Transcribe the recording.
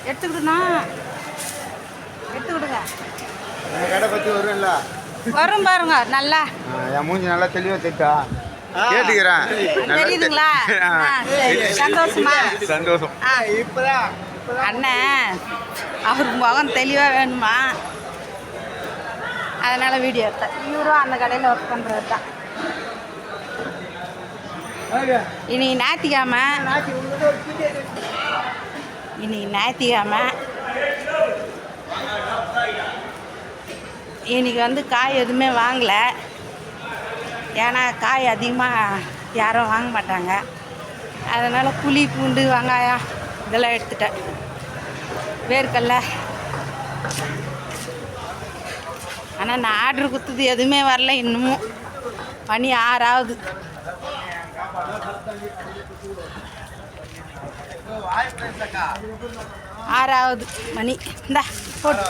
எடுத்துக்கிட்டுனா எடுத்துக்கிடுங்க. கடை பற்றி வரும்ல வரும் பாருங்க நல்லா. என் மூஞ்சி நல்லா தெளிவாக தெரிட்டா கேட்டுக்கிறேன். தெரியுதுங்களா? சந்தோஷமா? சந்தோஷம். இப்போதான் அண்ணன் அவருக்கு முகம் தெளிவாக வேணுமா, அதனால் வீடியோ எடுத்தேன். இவரும் அந்த கடையில் ஒர்க் பண்ணுறது தான். இன்னைக்கு ஞாயிற்றுக்கிழமை, இன்னைக்கு வந்து காய் எதுவுமே வாங்கலை. ஏன்னா காய் அதிகமாக யாரும் வாங்க மாட்டாங்க. அதனால் புளி பூண்டு வெங்காயம் இதெல்லாம் எடுத்துட்டேன். வேர்க்கடலை. ஆனால் நான் ஆர்டர் கொடுத்தது எதுவுமே வரல. இன்னமும் மணி 6 ஆகுது. மணி. இந்தா போட்டு